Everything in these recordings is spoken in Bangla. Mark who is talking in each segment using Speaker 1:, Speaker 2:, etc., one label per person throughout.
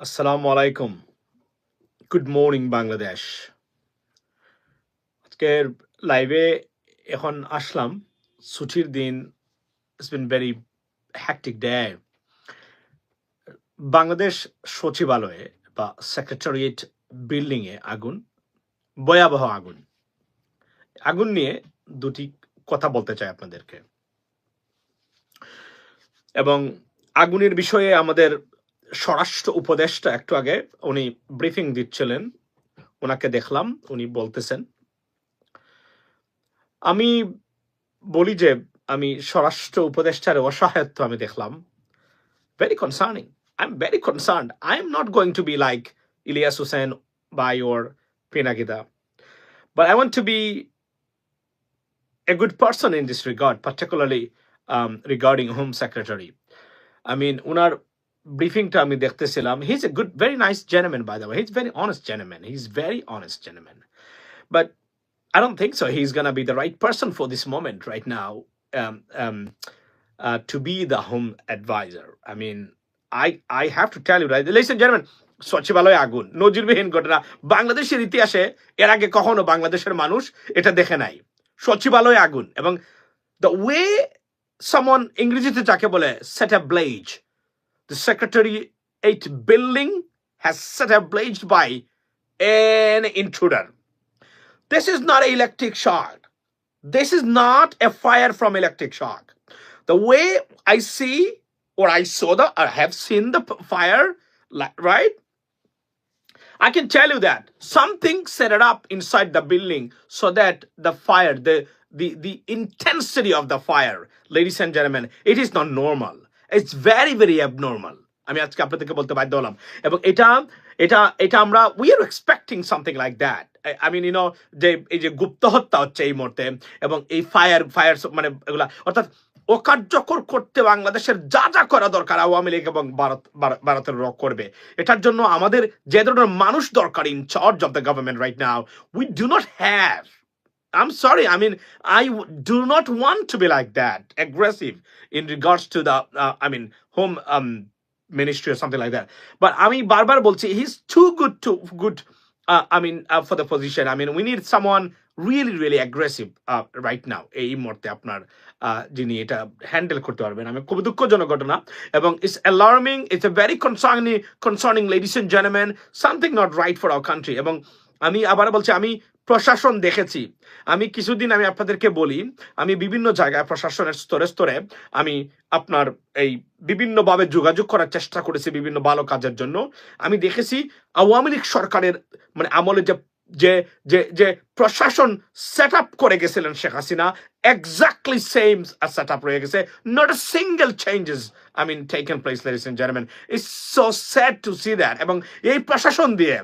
Speaker 1: আসসালামু আলাইকুম। Good morning Bangladesh. আজকের লাইভে এখন আসলাম। ছুটির দিন। It's been very hectic day. Bangladesh সচিবালয়ে বা সেক্রেটারিয়েট বিল্ডিং এ আগুন, ভয়াবহ আগুন। আগুন নিয়ে দুটি কথা বলতে চাই আপনাদেরকে। এবং আগুনের বিষয়ে আমাদের স্বরাষ্ট্র উপদেষ্টা একটু আগে উনি ব্রিফিং দিচ্ছিলেন। ওনাকে দেখলাম, উনি বলতেছেন। আমি বলি যে আমি স্বরাষ্ট্র উপদেষ্টার অসহায়ত্ব আমি দেখলাম। Very concerning. I'm very concerned. I'm not going to be like Ilyas Hussain by or Pinagida. But I want to be a good person in this regard, particularly regarding Home Secretary. I mean, unar briefingটা আমি দেখতেছিলাম. He's a good, very nice gentleman, by the way. He's very honest gentleman. He's very honest gentleman. But I don't think so. He's gonna be the right person for this moment right now. Um, um, to be the home advisor. I mean, I have to tell you, right, ladies and gentlemen, সচিবালয়ে আগুন নজিরবিহীন ঘটনা। বাংলাদেশের ইতিহাসে এর আগে কখনো বাংলাদেশের মানুষ এটা দেখে নাই। সচিবালয়ে আগুন এবং the way someone ইংরেজিতে যাকে বলে set ablaze, the secretariat building has set ablaze by an intruder. This is not an electric shock. This is not a fire from electric shock. The way I see or I saw I have seen the fire, right? I can tell you that something set it up inside the building so that the fire, the intensity of the fire, ladies and gentlemen, it is not normal. It's very, very abnormal. আমি আজকে আপনাদেরকে বলতে বাধ্য হলাম এবং এটা এটা এটা আমরা we are expecting something like that. I mean যে এই যে গুপ্ত হত্যা হচ্ছে এই মুহূর্তে এবং এই ফায়ার মানে এগুলা অর্থাৎ অকার্যকর করতে বাংলাদেশের যা যা করা দরকার আওয়ামী লীগ এবং ভারতের করবে। এটার জন্য আমাদের যে ধরনের মানুষ দরকার in charge of the government right now, we do not have. I'm sorry. I mean, do not want to be like that, aggressive in regards to the, home ministry or something like that. But I mean, barbar bolchi, he's too good. For the position. I mean, we need someone really, really aggressive right now. এই মুহূর্তে আপনার যিনি এটা হ্যান্ডেল করতে পারবেন। আমি খুব দুঃখজনক ঘটনা এবং it's alarming. It's a very concerning, ladies and gentlemen. Something not right for our country. এবং আমি আবার বলছি, আমি প্রশাসন দেখেছি। আমি কিছুদিন আমি আপনাদেরকে বলি, আমি বিভিন্ন জায়গায় প্রশাসনের স্তরে স্তরে আমি আপনার এই বিভিন্নভাবে যোগাযোগ করার চেষ্টা করেছি বিভিন্ন ভালো কাজের জন্য। আমি দেখেছি আওয়ামী লীগ সরকারের মানে আমলে যে যে যে যে প্রশাসন সেট আপ করে গেছিলেন Sheikh Hasina, exactly same set up রয়ে গেছে। Not a single changes taken place, ladies and gentlemen. It's so sad to see that. এবং এই প্রশাসন দিয়ে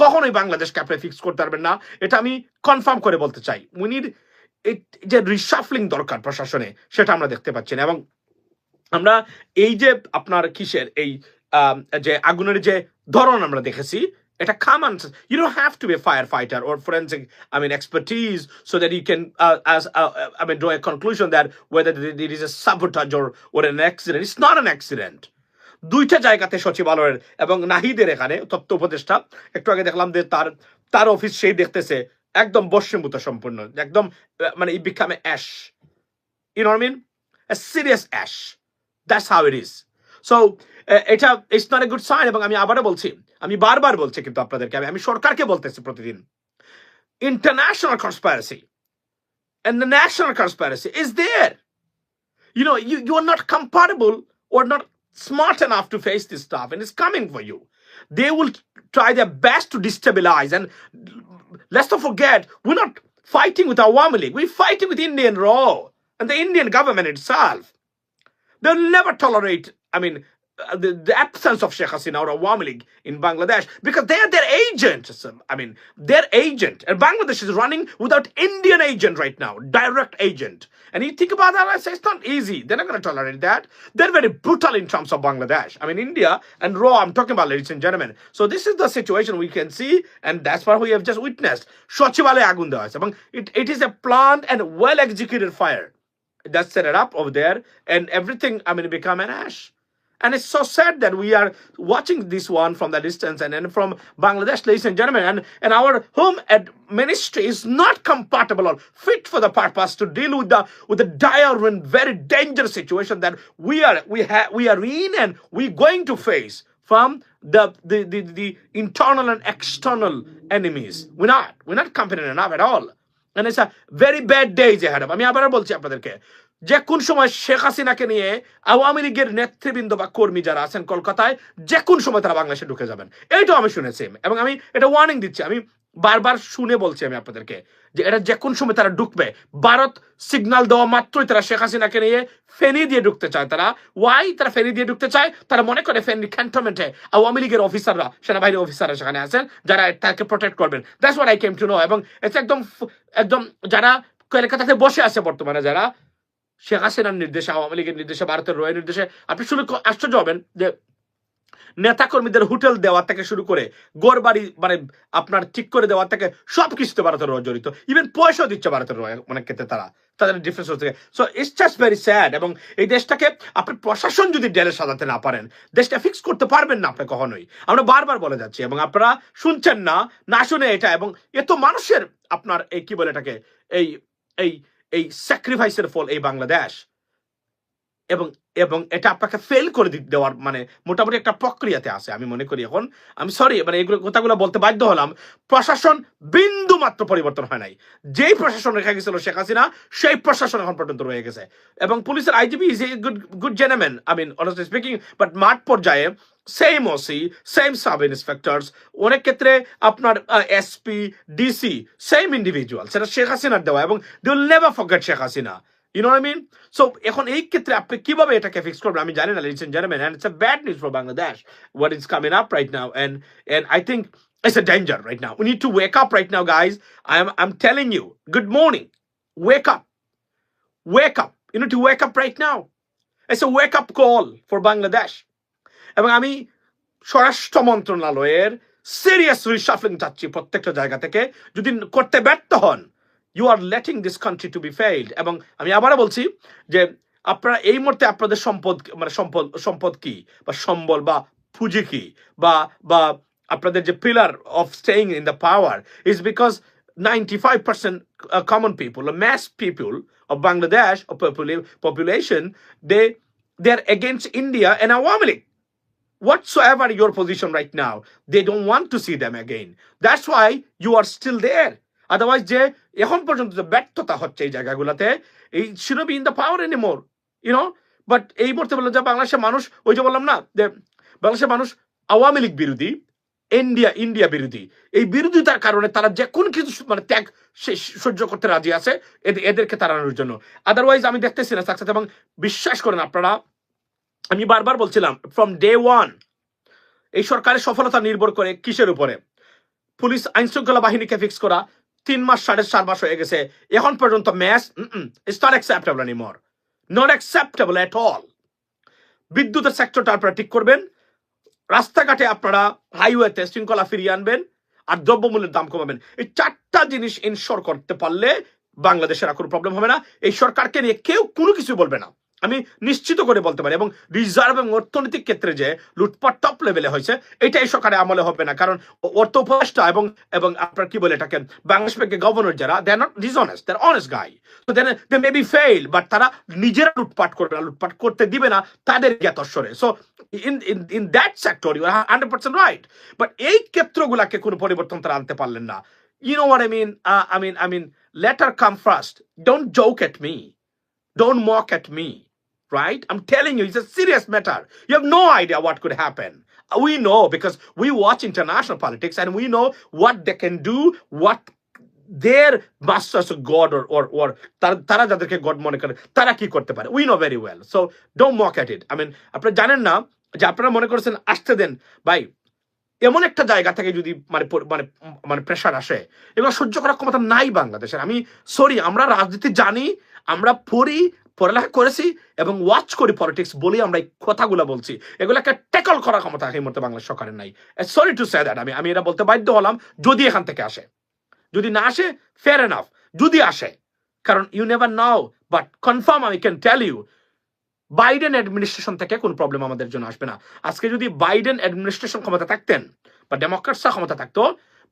Speaker 1: কখনোই বাংলাদেশকে আপনি ফিক্স করতে পারবেন না, এটা আমি কনফার্ম করে বলতে চাই। উই নিড যে রিশাফলিং দরকার প্রশাসনে, সেটা আমরা দেখতে পাচ্ছি না। এবং আমরা এই যে আপনার কিসের এই যে আগুনের যে ধরন আমরা দেখেছি, এটা common. You don't have to be a firefighter or forensic expertise so that you can draw a conclusion that whether it is a sabotage or an accident. It's not an accident. দুইটা জায়গাতে সচিবালয়ের এবং নাহিদের এখানে তথ্য উপদেষ্টা একটু আগে দেখলাম যে তার অফিস সেই দেখতেছে একদম বস্যভূত সম্পূর্ণ, একদম it become ash. You know what I mean? A serious ash. That's how it is. So এটা it's not a good sign. এবং আমি আবারও বলছি, আমি বারবার বলছি কিন্তু আপনাদেরকে, আমি সরকারকে বলতেছি প্রতিদিন, international conspiracy and the national conspiracy is there. You are not compatible or not smart enough to face this stuff, and it's coming for you. They will try their best to destabilize. And let's not forget, we're not fighting with Awami League. We're fighting with Indian Raw and the Indian government itself. They'll never tolerate, the absence of Sheikh Hasina or Awami League in Bangladesh, because they are their agent. Their agent. And Bangladesh is running without Indian agent right now, direct agent. And you think about that, I say it's not easy. They're not going to tolerate that. They're very brutal in terms of Bangladesh. India and Raw, I'm talking about, ladies and gentlemen. So this is the situation we can see, and that's what we have just witnessed. Shochivale agun dewa hoyche. It is a planned and well-executed fire that set it up over there, and everything, become an ash. And it's so sad that we are watching this one from the distance and then from Bangladesh, ladies and gentlemen, and our home ministry is not compatible or fit for the purpose to deal with the dire and very dangerous situation that we are in and we're going to face from the internal and external enemies. We're not competent enough at all. And it's a very bad days ahead of. আমি আবার বলছি আপনাদেরকে যে কোন সময় শেখ হাসিনাকে নিয়ে আওয়ামী লীগের নেতৃবৃন্দ বা কর্মী যারা আছেন কলকাতায় যে কোন সময় তারা বাংলাদেশে ঢুকে যাবেন, এইটাও আমি শুনেছি এবং আমি এটা ওয়ার্নিং দিচ্ছি। আমি বারবার শুনে বলছি আমি আপনাদেরকে যে এটা যে কোন সময় তারা ঢুকবে। ভারত সিগন্যাল দেওয়া মাত্রই তারা শেখ হাসিনাকে নিয়ে ফেনী দিয়ে ঢুকতে চায়। তারা ফেনী দিয়ে ঢুকতে চায়। তারা মনে করে ফেনী ক্যান্টনমেন্টে আওয়ামী লীগের অফিসাররা, সেনাবাহিনী অফিসাররা সেখানে আছেন যারা তাকে প্রোটেক্ট করবেন। That's what I came to know. এবং এটা একদম যারা কলকাতাতে বসে আছে বর্তমানে, যারা শেখ হাসিনার নির্দেশে, আওয়ামী লীগের নির্দেশে, ভারতের রয়ের নির্দেশে, আপনি শুনে আশ্চর্য হবেন যে নেতা কর্মীদের হোটেল দেওয়া থেকে শুরু করে ঘর বাড়ি মানে আপনার ঠিক করে দেওয়া থেকে সবকিছুতে ভারতের রয় জড়িত। ইভেন পয়সা দিচ্ছে ভারতের রয় অনেক ক্ষেত্রে তাদের ডিফারেন্স হচ্ছে। So it's just very sad. এবং এই দেশটাকে আপনি প্রশাসন যদি ডেলে সাজাতে না পারেন, দেশটা ফিক্স করতে পারবেন না আপনি কখনোই। আমরা বারবার বলে যাচ্ছি এবং আপনারা শুনছেন না শুনে এটা। এবং এত মানুষের আপনার এই কি বলে এটাকে এই এই এই স্যাক্রিফাইসের ফল এই বাংলাদেশ। এবং এটা আপনাকে ফেল করে দেওয়ার মানে মোটামুটি একটা প্রক্রিয়াতে আছে আমি মনে করি। এখন আমি সরি মানে এগুলো কথাগুলো বলতে বাধ্য হলাম। প্রশাসন বিন্দু মাত্র পরিবর্তন হয় নাই। যেই প্রশাসন রেখে গেছিল শেখ হাসিনা, সেই প্রশাসন এখন পর্যন্ত রয়ে গেছে। এবং পুলিশের IGP is a good gentleman, I mean honestly speaking, but মাঠ পর্যায়ে same OC, same sub inspectors, অনেক ক্ষেত্রে আপনার এসপি, ডিসি, সেম ইন্ডিভিজুয়াল, সেটা শেখ হাসিনার দেওয়া। এবং they will never forget Sheikh Hasina. You know what I mean? So এখন এই ক্ষেত্রে আপনি কিভাবে এটাকে ফিক্স করবেন আমি জানি না, ladies and gentlemen, and it's a bad news for Bangladesh what is coming up right now, and I think it's a danger right now. We need to wake up right now, guys. I'm telling you, good morning, wake up. You need to wake up right now. It's a wake up call for Bangladesh. এবং আমি স্বরাষ্ট্র মন্ত্রণালয়ের সিরিয়াস রিশাফলিং চাচ্ছি প্রত্যেকটা জায়গা থেকে। যদি করতে ব্যর্থ হন, you are letting this country to be failed. এবং আমি আবারও বলছি যে আপনারা এই মুহূর্তে আপনাদের সম্পদ কি বা সম্বল বা পুঁজি কি বা আপনাদের যে pillar of staying in the power is because 95% common people, mass people of Bangladesh of population, they're against India and Awami League. Whatsoever your position right now, they don't want to see them again. That's why you are still there. Otherwise যে এখন পর্যন্ত যে ব্যর্থতা হচ্ছে এই জায়গাগুলোতে, এই should be in the power anymore, you know. But এই মুহূর্তে বললো যে বাংলাদেশের মানুষ, ওই যে বললাম না যে বাংলাদেশের মানুষ আওয়ামী লীগ বিরোধী, ইন্ডিয়া বিরোধী। এই বিরোধিতার কারণে তারা যে কোন কিছু মানে ত্যাগ সহ্য করতে রাজি আছে এদেরকে তাড়ানোর জন্য। আদারওয়াইজ আমি দেখতেছি না সাকসেস। এবং বিশ্বাস করেন আপনারা, আমি বারবার বলছিলাম ফ্রম ডে ওয়ান এই সরকারের সফলতা নির্ভর করে কিসের উপরে? পুলিশ আইন শৃঙ্খলা বাহিনীকে ফিক্স করা 3 মাস 4.5 মাস হয়ে গেছে, এখন পর্যন্ত match it's not acceptable anymore, not acceptable at all. বিদ্যুতের সেক্টরটা আপনারা ঠিক করবেন, রাস্তাঘাটে আপনারা হাইওয়েতে শৃঙ্খলা ফিরিয়ে আনবেন, আর দ্রব্যমূল্যের দাম কমাবেন। এই 4টা জিনিস ইনশোর করতে পারলে বাংলাদেশের আর কোনো প্রবলেম হবে না। এই সরকারকে নিয়ে কেউ কোনো কিছু বলবে না, আমি নিশ্চিত করে বলতে পারি। এবং রিজার্ভ এবং অর্থনৈতিক ক্ষেত্রে যে লুটপাট টপ লেভেলে হয়েছে, এটা এই সরকারের আমলে হবে না। কারণ অর্থ উপদেষ্টা এবং আপনার কি বলে এটাকে বাংলাদেশ ব্যাংকের গভর্নর যারা, they are not dishonest, they are honest guy. তো they may be fail, but তারা নিজেরা লুটপাট করবে না, লুটপাট করতে দিবে না তাদের জ্ঞাতস্বরে। So in that sector you are 100% right. But এই ক্ষেত্রগুলাকে কোনো পরিবর্তন তারা আনতে পারলেন না। You know what I mean? I mean, let her come first. Don't joke at me. Don't mock at me. Right? I'm telling you, it's a serious matter. You have no idea what could happen. We know because we watch international politics and we know what they can do, what their masters of God or tara jaderke God mone kore tara ki korte pare. We know very well. So don't mock at it. I mean, apnara janen na je apnara mone korchen ashte den bhai এমন একটা জায়গা থেকে যদি মানে প্রেশার আসে, এগুলো সহ্য করার ক্ষমতা নাই বাংলাদেশের। আমি সরি, আমরা রাজনীতি জানি, আমরা পড়ালেখা করেছি এবং ওয়াচ করি পলিটিক্স বলি আমরা এই কথাগুলো বলছি। এগুলোকে ট্যাকল করার ক্ষমতা এই মুহূর্তে বাংলাদেশ সরকারের নাই। Sorry to say that. আমি এটা বলতে বাধ্য হলাম। যদি এখান থেকে আসে, যদি না আসে ফেয়ার এনাফ, যদি আসে, কারণ you never know, but confirm আমি can tell you Biden administration থেকে কোন প্রবলেম আমাদের জন্য আসবে না। আজকে যদি বাইডেন অ্যাডমিনিস্ট্রেশন ক্ষমতা থাকতেন বা ডেমোক্রেটসরা ক্ষমতা থাকতো,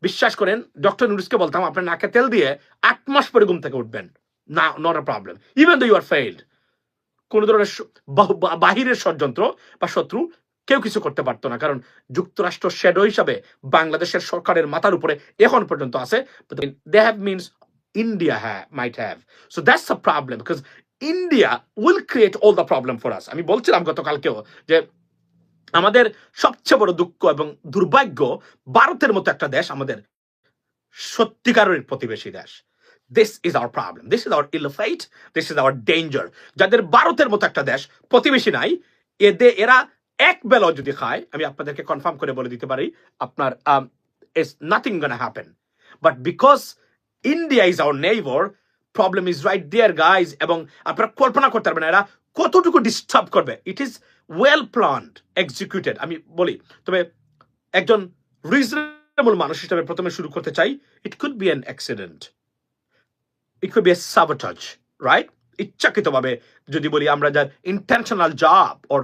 Speaker 1: বিশ্বাস করেন ডক্টর নুরিসকে বলতাম আপনার নাকে তেল দিয়ে 8 মাস পরে ঘুম থেকে উঠবেন না, not a problem, even though you are failed. কোন ধরনের বাহিরের ষড়যন্ত্র বা শত্রু কেউ কিছু করতে পারতো না, কারণ যুক্তরাষ্ট্র শ্যাডো হিসাবে বাংলাদেশের সরকারের মাথার উপরে এখন পর্যন্ত আছে। They have means India might have. So that's the problem, because India will create all the problem for us. আমি বলছিলাম গতকালকেও যে আমাদের সবচেয়ে বড় দুঃখ এবং দুর্ভাগ্য, ভারতের মতো একটা দেশ আমাদের সত্যিকারের প্রতিবেশী দেশ। This is our problem. This is our ill fate. This is our danger. যাদের ভারতের মতো একটা দেশ প্রতিবেশী নাই, এরা এক বেলা যদি খায়, আমি আপনাদেরকে কনফার্ম করে বলে দিতে পারি আপনার it's nothing gonna happen. But because India is our neighbor, problem is right there, guys. এবং আপনারা কল্পনা করতে পারবেন এরা কতটুকু ডিস্টার্ব করবে। It is well planned, executed. আমি বলি, তবে একজন রিজনেবল মানুষ হিসেবে প্রথমে শুরু করতে চাই, it could be an accident. It could be a sabotage, right? ইচ্ছাকৃতভাবে যদি বলি আমরা, যার intentional job or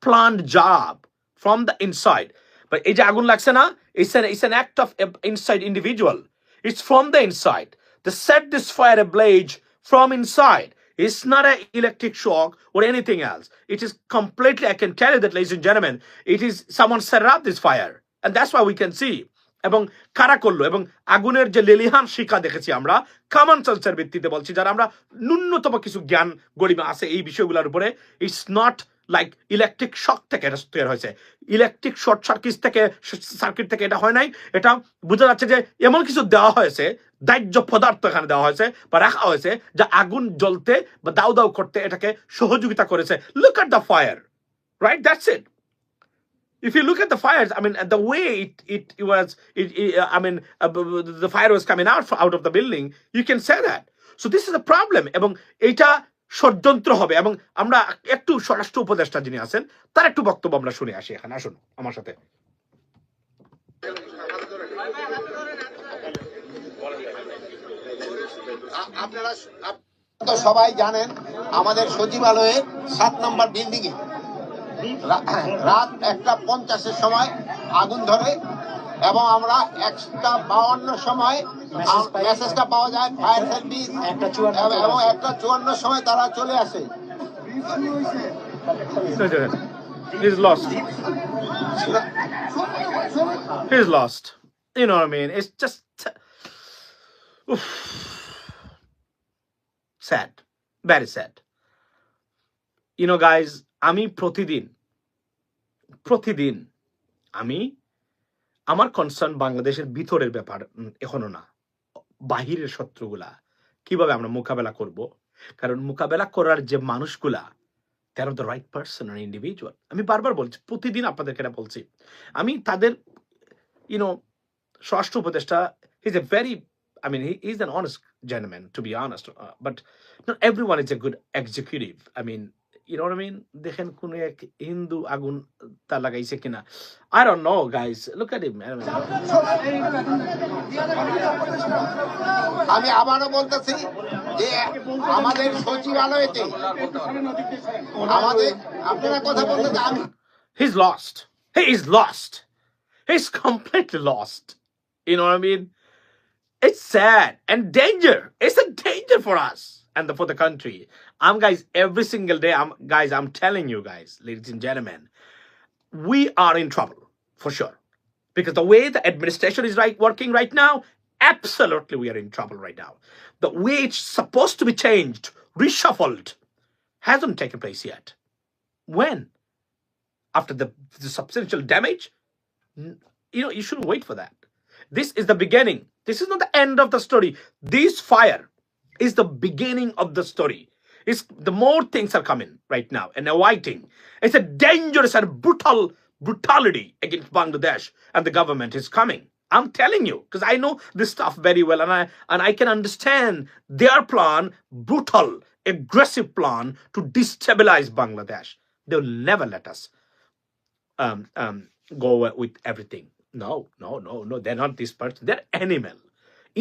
Speaker 1: planned job from the inside. But এই যে আগুন লাগছে না, it's an act of inside individual. It's from the inside. They set this fire ablaze from inside. It's not an electric shock or anything else. It is completely, I can tell you that, ladies and gentlemen, it is someone set up this fire. And that's why we can see. এবং কারা করলো, এবং আগুনের যে লেলিহান শিখা দেখেছি আমরা কমন সেন্সের ভিত্তিতে বলছি, যারা আমরা ন্যূনতম কিছু জ্ঞান গরিমা আছে এই বিষয়গুলোর উপরে, it's not like electric shock থেকে এটা তৈরি হয়েছে, ইলেকট্রিক শর্ট সার্কিট থেকে এটা হয় নাই। এটা বোঝা যাচ্ছে যে এমন কিছু দেওয়া হয়েছে, দাহ্য পদার্থ এখানে দেওয়া হয়েছে বা রাখা হয়েছে, যা আগুন জ্বলতে বা দাউ দাউ করতে এটাকে সহযোগিতা করেছে। Look at the fire, right? That's it. If you look at the fires, I mean, the way the fire was coming out of the building, you can say that. So this is a problem. এবং এটা ষড়যন্ত্র হবে। এবং আমরা একটু স্বরাষ্ট্র উপদেষ্টা যিনি আছেন তার একটু বক্তব্য আমরা শুনে আসি এখানে। আসুন আমার সাথে।
Speaker 2: আপনারা তো সবাই জানেন আমাদের সচিবালয়ে 7 নম্বর বিল্ডিং এ রাত 1:50 সময় আগুন ধরে, এবং আমরা 1:52 সময় মেসেজটা পাওয়া যায় ফায়ার সার্ভিস, এবং 1:54 সময় তারা চলে আসে।
Speaker 1: He's lost. He's lost. You know what I mean? It's just sad. Very sad. You know, guys, আমি প্রতিদিন আমি আমার কনসার্ন বাংলাদেশের ভিতরের ব্যাপার এখনো না, বাহিরের শত্রুগুলা কিভাবে আমরা মোকাবেলা করব। কারণ মোকাবেলা করার যে মানুষগুলা, they are the right person or individual. আমি বারবার বলছি, প্রতিদিন আপনাদেরকে এটা বলছি, আমি তাদের স্বরাষ্ট্র উপদেষ্টা, he's a very, I mean, he's an honest gentleman, to be honest, but not everyone is a good executive. I mean, you know what I mean? দেখেন কোন এক হিন্দু আগুন তা লাগাইছে কিনা, I don't know, guys. Look at him.
Speaker 2: আমি আবারও বলতেছি যে আমাদের সচিবালয়তে আপনারা কথা বলতে,
Speaker 1: he's lost. He is lost. He's completely lost. You know what I mean? It's sad and danger. It's a danger for us and for the country. Guys, every single day, I'm telling you guys, ladies and gentlemen, we are in trouble for sure. Because the way the administration is working right now, absolutely we are in trouble right now. The way it's supposed to be changed, reshuffled, hasn't taken place yet. When? After the substantial damage? You shouldn't wait for that. This is the beginning. This is not the end of the story. This fire is the beginning of the story. The more things are coming right now and awaiting. It's a dangerous and brutality against Bangladesh, and the government is coming. I'm telling you, because I know this stuff very well, and I can understand their plan, brutal, aggressive plan to destabilize Bangladesh. They'll never let us go with everything. No. They're not this person. They're animal.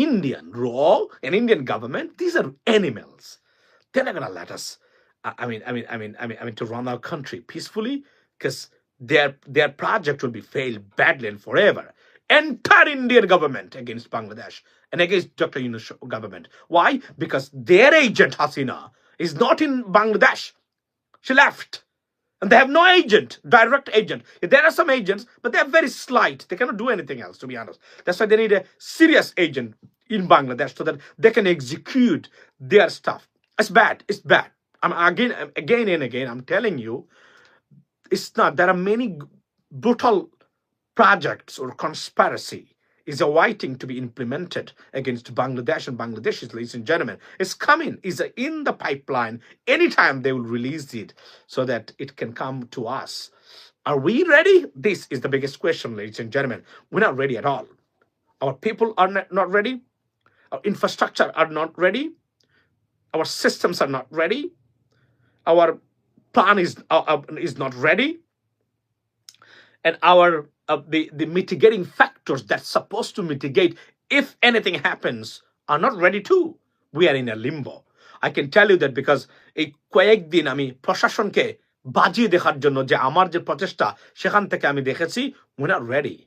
Speaker 1: Indian law and Indian government, these are animals. They're not going to let us to run our country peacefully, because their project will be failed badly and forever. Entire Indian government against Bangladesh and against Dr. Yunus government. Why? Because their agent Hasina is not in Bangladesh. She left. And they have no agent, direct agent. There are some agents, but they're very slight. They cannot do anything else, to be honest. That's why they need a serious agent in Bangladesh so that they can execute their stuff. It's bad. It's bad. I'm again and again, I'm telling you, it's not. There are many brutal projects or conspiracy is awaiting to be implemented against Bangladesh and Bangladeshis, ladies and gentlemen. It's coming, is in the pipeline. Anytime they will release it so that it can come to us. Are we ready? This is the biggest question, ladies and gentlemen. We're not ready at all. Our people are not ready. Our infrastructure are not ready. Our systems are not ready. Our plan is not ready. And our the mitigating factors that's supposed to mitigate if anything happens are not ready too. We are in a limbo. I can tell you that because এই কয়েকদিন আমি প্রশাসনকে বাজিয়ে দেখার জন্য যে আমার যে প্রচেষ্টা সেখান থেকে আমি দেখেছি we're not ready.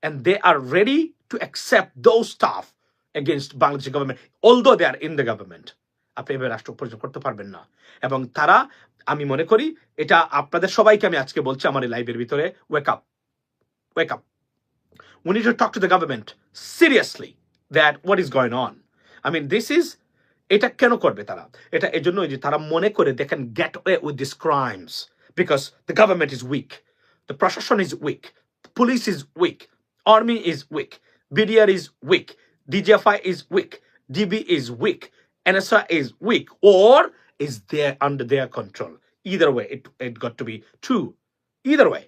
Speaker 1: And they are ready to accept those stuff against Bangladesh government, although they are in the government. আপনি এবার রাষ্ট্র পরিচালনা করতে পারবেন না। এবং তারা, আমি মনে করি এটা আপনাদের সবাইকে আমি আজকে বলছি আমার এই লাইভের ভিতরে, wake up. Wake up. We need to talk to the government seriously that what is going on. I mean, this is, এটা কেন করবে তারা? এটা এজন্যই যে তারা মনে করে they can get away with these crimes because the government is weak. The প্রশাসন is weak. The police is weak. Army is weak. BDR is weak. DGFI is weak. DB is weak. NSA is weak. Or is there under their control? Either way, it got to be true. Either way.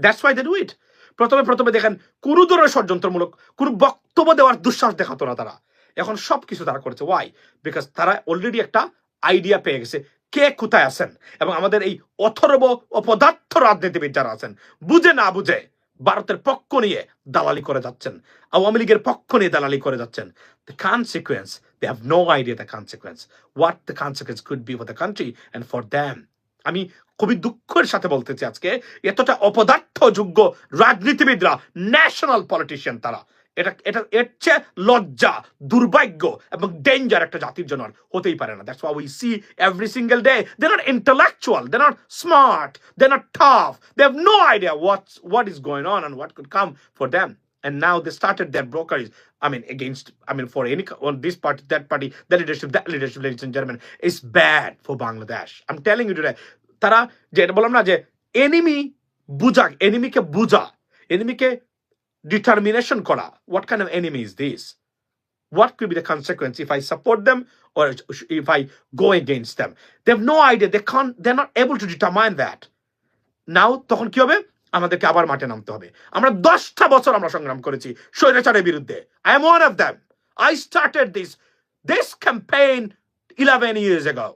Speaker 1: That's why they do it. প্রথমে দেখেন কোনো ধরনের ষড়যন্ত্রমূলক কোনো বক্তব্য দেওয়ার দুঃসাহস দেখাতো না তারা। এখন সবকিছু তারা করেছে। ওয়াই? বিকজ তারা অলরেডি একটা আইডিয়া পেয়ে গেছে কে কোথায় আছেন। এবং আমাদের এই অথর্ব অপদার্থ রাজনীতিবিদ যারা আছেন বুঝে না বুঝে ভারতের পক্ষ নিয়ে দালালি করে যাচ্ছেন, আওয়ামী লীগের পক্ষ নিয়ে দালালি করে যাচ্ছেন। The consequence, they have no idea the consequence. What the consequence could be for the country and for them. আমি খুবই দুঃখের সাথে বলতেছি আজকে এতটা অপদার্থ যোগ্য রাজনীতিবিদরা, ন্যাশনাল পলিটিশিয়ান, তারা এর চেয়ে লজ্জা, দুর্ভাগ্য এবং ডেঞ্জার একটা জাতির জন্য হতেই পারে না। That's why we see every single day they're not intellectual, they're not smart, they're not tough, they have no idea what is going on and what could come for them. And now they started their brokerage. For any, on this party, that party, that leadership, ladies and gentlemen, is bad for Bangladesh. I'm telling you today. তারা যে বললাম না যে এনিমি বুঝা, এনিমিকে বুঝা, এনিমিকে ডিটারমিনেশন করা। What kind of enemy is this? What could be the consequence if I support them or if I go against them? They have no idea. They're not able to determine that. Now তখন কি হবে? আমাদেরকে আবার মাঠে নামতে হবে। আমরা 10টা বছর আমরা সংগ্রাম করেছি স্বৈরাচারের বিরুদ্ধে। I am one of them. I started this campaign 11 years ago.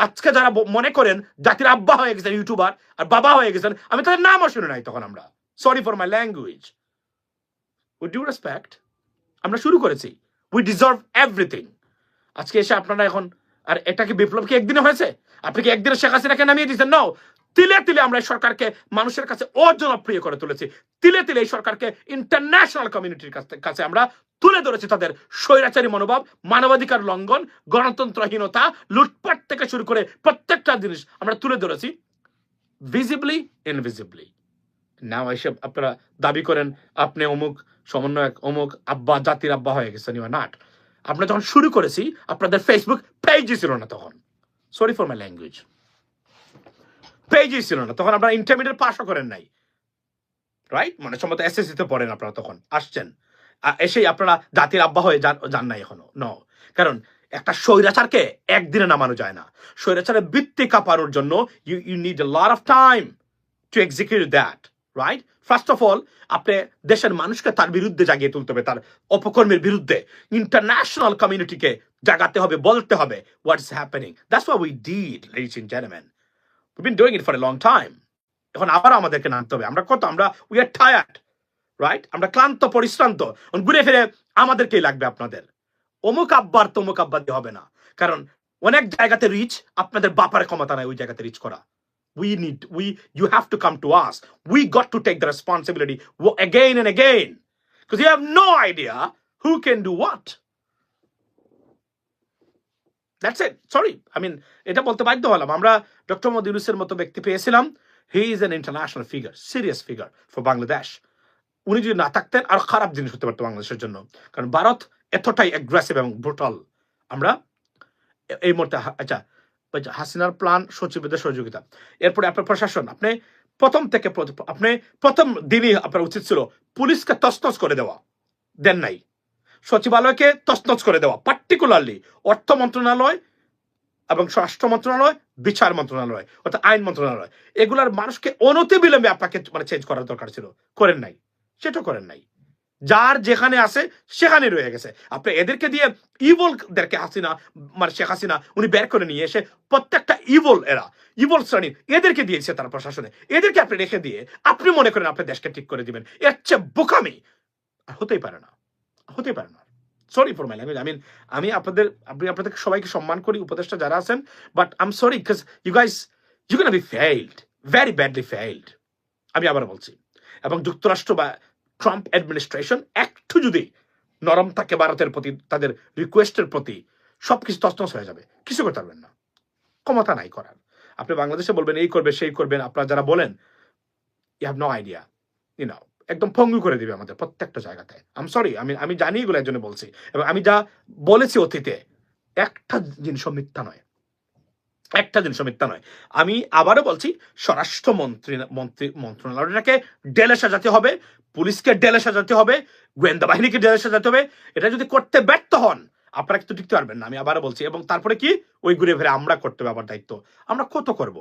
Speaker 1: আজকে যারা মনে করেন জাতির আব্বা হয়ে গেছেন ইউটিউবার আর বাবা হয়ে গেছেন, আমি তাদের নামও শুনে নাই তখন। আমরা sorry for my language, with due respect আমরা শুরু করেছি। We deserve everything. আজকে এসে আপনারা এখন, আর এটা কি বিপ্লব কি একদিনে হয়েছে? আপনি কি একদিনে শেখ হাসিনাকে নামিয়ে দিয়েছেন? নো, তিলে তিলে আমরা এই সরকারকে মানুষের কাছে অজনপ্রিয় করে তুলেছি। তিলে তিলে এই সরকারকে ইন্টারন্যাশনাল কমিউনিটির কাছে আমরা তুলে ধরেছি তাদের স্বৈরাচারী মনোভাব, মানবাধিকার লঙ্ঘন, গণতন্ত্রহীনতা, লুটপাট থেকে শুরু করে প্রত্যেকটা জিনিস আমরা তুলে ধরেছি, ভিজিবলি ইনভিজিবলি। নাও এসব আপনারা দাবি করেন আপনি অমুক সমন্বয়ক, অমুক আব্বা, জাতির আব্বা হয়ে গেছেন। You are not. আমরা যখন শুরু করেছি আপনাদের ফেসবুক পেজই ছিল না তখন। সরি ফর মাই ল্যাঙ্গুয়েজ, পেজই ছিল না তখন। আপনারা ইন্টারমিডিয়েট পাসও করেন নাই, রাইট? মানে সম্ভবত এসএসসি তে পড়েন আপনারা, তখন আসছেন। এসেই আপনারা জাতির আব্বা হয়ে যান নাই এখনো। নো, কারণ একটা স্বৈরাচারকে একদিনে নামানো যায় না। স্বৈরাচারের বৃত্তি কাঁপানোর জন্য you need a lot of time to execute that, right? First of all আপনি দেশের মানুষকে তার বিরুদ্ধে জাগিয়ে তুলতে হবে, তার অপকর্মের বিরুদ্ধে। ইন্টারন্যাশনাল কমিউনিটিকে জাগাতে হবে, বলতে হবে what is happening. That's what we did, ladies and gentleman. We been doing it for a long time. এখন আবার আমাদেরকে নামতে হবে। আমরা উই আর টায়ার্ড, রাইট? আমরা ক্লান্ত, পরিশ্রান্ত। ঘুরে ফিরে আমাদেরকেই লাগবে আপনাদের। অমুক আব্বার তমুক আব্বা দিয়ে হবে না, কারণ অনেক জায়গাতে রিচ, আপনাদের বাপারে ক্ষমতা নাই ওই জায়গাতে রিচ করা। You have to come to us. We got to take the responsibility again and again, because you have no idea who can do what. That's it. Sorry. I mean, এটা বলতে বাধ্য হলাম। আমরা ডক্টর মোহাম্মদ ইউনূসের মতো ব্যক্তি পেয়েছিলাম। He is an international figure, serious figure for Bangladesh. উনি যদি না থাকতেন আর খারাপ জিনিস হতে পারতো বাংলাদেশের জন্য, কারণ ভারত এতটাই অ্যাগ্রেসিভ এবং ব্রুটাল। আমরা এই মুহূর্তে আচ্ছা, হাসিনার প্ল্যান, সচিবদের সহযোগিতা, এরপরে আপনার প্রশাসন, আপনি প্রথম দিনই আপনার উচিত ছিল পুলিশকে তছনছ করে দেওয়া, দেন নাই। সচিবালয়কে তছনছ করে দেওয়া, পার্টিকুলারলি অর্থ মন্ত্রণালয় এবং স্বরাষ্ট্র মন্ত্রণালয়, বিচার মন্ত্রণালয় অর্থাৎ আইন মন্ত্রণালয়, এগুলার মানুষকে অনতিবিলম্বে আপনাকে চেঞ্জ করার দরকার ছিল, করেন নাই, সেটা করেন নাই। যার যেখানে আছে সেখানে রয়ে গেছে। আপনি এদেরকে দিয়ে ইভলদেরকে শেখ হাসিনা উনি বের করে নিয়ে এসে প্রত্যেকটা ইভল শ্রেণীর এদেরকে দিয়েছে তার প্রশাসনে, এদেরকে আপনি রেখে দিয়ে আপনি মনে করেন আপনি দেশকে ঠিক করে দিবেন, এর চেয়ে বোকামি হতেই পারে না, হতেই পারে না। Sorry for my language. আমি আপনাদের সবাইকে সম্মান করি, উপদেষ্টা যারা আছেন, but I am sorry because you can be failed, very badly failed. আমি আবার বলছি, এবং যুক্তরাষ্ট্র বা ট্রাম্প অ্যাডমিনিস্ট্রেশন একটু যদি নরম থাকে ভারতের প্রতি, তাদের রিকোয়েস্টের প্রতি, সবকিছু তছনছ হয়ে যাবে, কিছু করতে পারবেন না, ক্ষমতা নাই করার। আপনি বাংলাদেশে বলবেন এই করবে সেই করবেন, আপনারা যারা বলেন ইউ হ্যাভ নো আইডিয়া, একদম পঙ্গু করে দিবে আমাদের প্রত্যেকটা জায়গাতে। আমি সরি, আমি জানি এগুলো একজনে বলছি, এবং আমি যা বলেছি অতীতে একটা জিনিসও মিথ্যা নয়, একটা জিনিস মিথ্যা নয়। আমি আবারও বলছি, স্বরাষ্ট্র মন্ত্রণালয়টাকে ডেলে সাজাতে হবে, পুলিশকে ডেলে সাজাতে হবে, গোয়েন্দা বাহিনীকে ডেলে সাজাতে হবে। এটা যদি করতে ব্যর্থ হন আপনারা কিন্তু টিকতে পারবেন না, আমি আবারও বলছি। এবং তারপরে কি ওই ঘুরে ফিরে আমরা করতে হবে আবার দায়িত্ব। আমরা কত করব?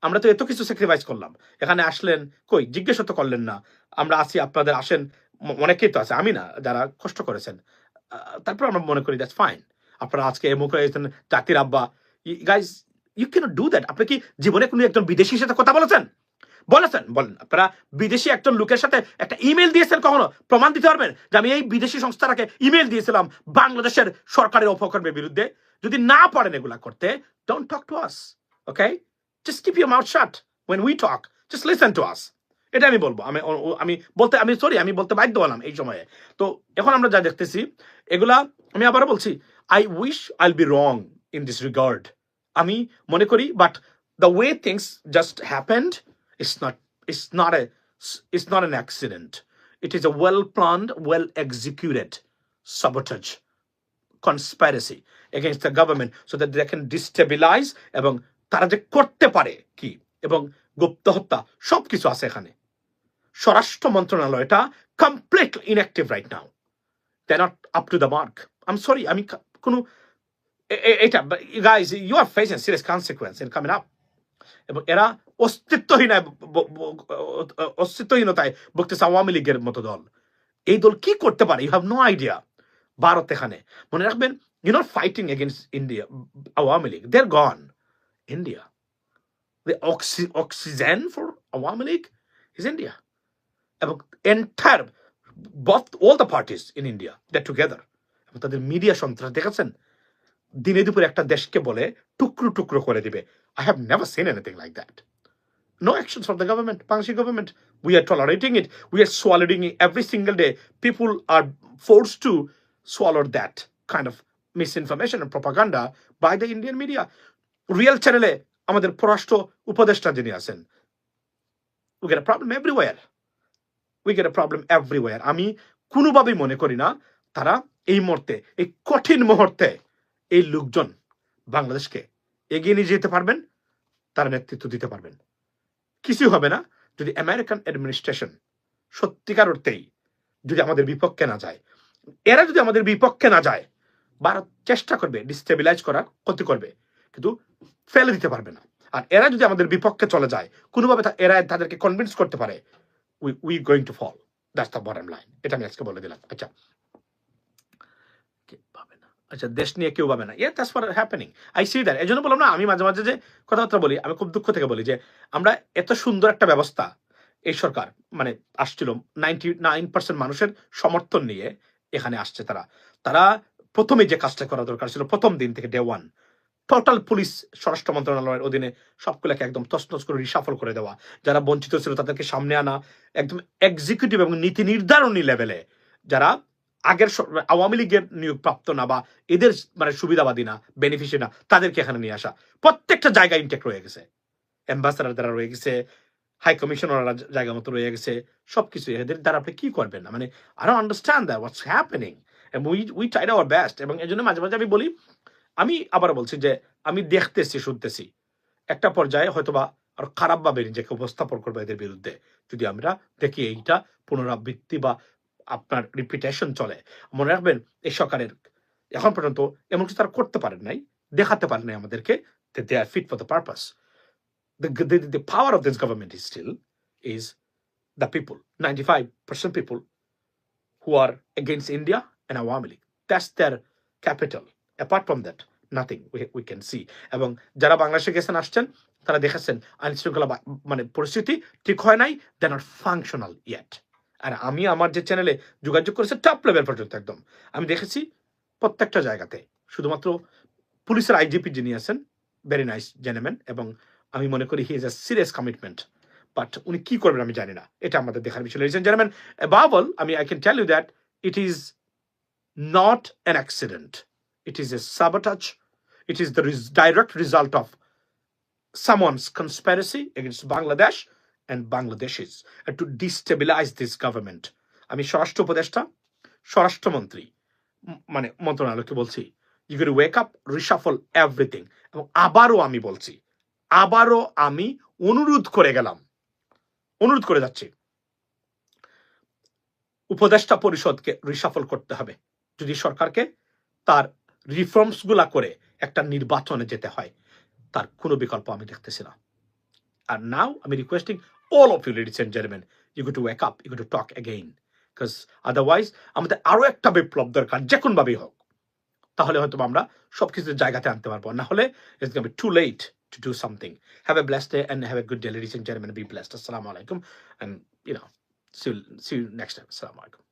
Speaker 1: আমরা তো এত কিছু স্যাক্রিফাইস করলাম, এখানে আসলেন, কই জিজ্ঞেস তো করলেন না। আমরা আছি, আপনাদের আসেন, অনেকেই তো আছে, আমি না, যারা কষ্ট করেছেন। তারপর আমরা মনে করি দ্যাটস ফাইন। আপনারা আজকে এমুক হয়েছেন জাতির আব্বা, guys you can't do that. আপনি কি জীবনে কোনো একজন বিদেশির সাথে কথা বলেন? বলেন। আপনারা বিদেশি একজন লোকের সাথে একটা ইমেল দিয়েছেন কখনো? প্রমাণ দিতে পারবেন যে আমি এই বিদেশি সংস্থাটাকে ইমেল দিয়েছিলাম বাংলাদেশের সরকারের অপকর্মের বিরুদ্ধে? যদি না পারেন এগুলা করতে, don't talk to us, okay? Just keep your mouth shut when we talk, just listen to us. এটা আমি বলবো। আমি বলতে বাধ্য হলাম এই সময়ে। তো এখন আমরা যা দেখতেছি এগুলা, আমি আবারও বলছি, I wish I'll be wrong in this regard. আমি মনে করি, but the way things just happened, it's not an accident. It is a well planned, well executed sabotage, conspiracy against the government so that they can destabilize, এবং তারা যে করতে পারে কি, এবং গুপ্ত হত্যা সবকিছু আছে এখানে। স্বরাষ্ট্র মন্ত্রণালয়টা completely inactive right now, they are not up to the mark. I am sorry, আমি কোনো এটা, guys you are facing serious consequence in coming up. এবং এরা অস্তিত্বহীনতায় ভুগতেছে আওয়ামী লীগের মতো দল। এই দল কি করতে পারে, you have no idea. Bharat এখানে, মনে রাখবেন, you not fighting against India, Awami League, they are gone. India, the oxygen for Awami League is India. এবং all the parties in India, they're together. এবং তাদের মিডিয়া সন্ত্রাস দেখেছেন, দিনে দুপুরে একটা দেশকে বলে টুকরো টুকরো করে দিবে। I have never seen anything like that. No actions from the government, Bangladeshi government. We are tolerating it. We are swallowing it every single day. People are forced to swallow that kind of misinformation and propaganda by the Indian media. Real চ্যানেলে আমাদের পররাষ্ট্র উপদেষ্টা যিনি আছেন, we get a problem everywhere. আমি কোনোভাবেই মনে করি না তারা এই মুহূর্তে, এই কঠিন মুহূর্তে, এই লোকজন বাংলাদেশকে এগিয়ে নিয়ে যেতে পারবেন, তারা নেতৃত্ব দিতে পারবেন। কিছু হবে না যদি আমেরিকান অ্যাডমিনিস্ট্রেশন সত্যিকার অর্থেই যদি আমাদের বিপক্ষে না যায়। এরা যদি আমাদের বিপক্ষে না যায়, ভারত চেষ্টা করবে ডিস্টেবিলাইজ করার, ক্ষতি করবে, কিন্তু ফেলে দিতে পারবে না। আর এরা যদি আমাদের বিপক্ষে চলে যায়, কোনোভাবে এরা তাদেরকে কনভিন্স করতে পারে, we going to fall. That's the bottom line. এটা আমি আজকে বলে দিলাম। আচ্ছা, দেশ নিয়ে কেউ ভাবে না, that's what happening, I see that. এই জন্য বললাম না, আমি মাঝে মাঝে যে কথাবার্তা বলি, আমি খুব দুঃখ থেকে বলি যে আমরা এত সুন্দর একটা ব্যবস্থা, এই সরকার মানে আসছিল 99% মানুষের সমর্থন নিয়ে এখানে আসছে। তারা প্রথমে যে কাজটা করা দরকার ছিল প্রথম দিন থেকে ডে ওয়ান, টোটাল পুলিশ স্বরাষ্ট্র মন্ত্রণালয়ের অধীনে সবগুলোকে একদম তছনছ করে রিসাফল করে দেওয়া, যারা বঞ্চিত ছিল তাদেরকে সামনে আনা, একদম এক্সিকিউটিভ এবং নীতি নির্ধারণী লেভেলে যারা আগের আওয়ামী লীগের নিয়োগপ্রাপ্ত না বা এদের মানে সুবিধাবাদী না, বেনিফিশিয়ারি না, তাদেরকে এখানে নিয়ে আসা। প্রত্যেকটা জায়গায় ইনটেক্ট রয়ে গেছে, অ্যাম্বাসাডার দ্বারা রয়ে গেছে, হাই কমিশনাররা জায়গা মতো রয়ে গেছে, সবকিছু এদের দ্বারা আপনি কি করবেন না, মানে I don't understand that what's happening. We tried our best, এবং এই জন্য মাঝে মাঝে আমি বলি, আমি আবার বলছি যে আমি দেখতেছি শুনতেছি একটা পর্যায়ে হয়তোবা আরো খারাপ ভাবে নিজেকে উপস্থাপন করবো এদের বিরুদ্ধে, যদি আমরা দেখি এইটা পুনরাবৃত্তি বা আপনার রিপিটেশন চলে। মনে রাখবেন এই সরকারের এখন পর্যন্ত এমন কিছু তারা করতে পারেন নাই, দেখাতে পারেন নাই আমাদেরকে they are fit for the purpose. The power of this government is the people, 95% people who are against India and Awami League. That's their capital. Apart from that, nothing we can see. এবং যারা বাংলাদেশে গেছেন আসছেন তারা দেখেছেন আইন শৃঙ্খলা মানে পরিস্থিতি ঠিক হয় নাই, দে নট ফাংশনাল ইয়েট। আর আমি আমার যে চ্যানেলে যোগাযোগ করেছে টপ লেভেল পর্যন্ত একদম, আমি দেখেছি প্রত্যেকটা জায়গাতে শুধুমাত্র পুলিশের আইজিপি যিনি আছেন, ভেরি নাইস জেন্টলম্যান, এবং আমি মনে করি he is a serious commitment, but উনি কি করবেন আমি জানি না, এটা আমাদের দেখার বিষয়। Ladies and gentleman, above all, I can tell you that it is not an accident. It is a sabotage. It is the direct result of someone's conspiracy against Bangladesh and Bangladeshis and to destabilize this government. আমি স্বরাষ্ট্র উপদেষ্টা, স্বরাষ্ট্রমন্ত্রী মানে মন্ত্রণালয়কে বলছি, you got to wake up, reshuffle everything. এবং আবারও আমি বলছি, আবারও আমি অনুরোধ করে যাচ্ছি, উপদেষ্টা পরিষদকে রিসাফল করতে হবে যদি সরকারকে তার রিফর্মস গুলা করে একটা নির্বাচনে যেতে হয়। তার কোনো বিকল্প আমি দেখতেছি না। আর নাও আমি requesting all of you, ladies and gentlemen, you got to wake up, you got to talk again, because otherwise আমাদের আরো একটা বিপ্লব দরকার, যে কোন ভাবেই হোক, তাহলে হয়তো আমরা সবকিছু জায়গাতে আনতে পারবো, না হলে it's going to be too late to do something. Have a blessed day and have a good day, ladies and gentlemen. Be blessed. Assalamu alaikum, and see you next time. Assalamu alaikum.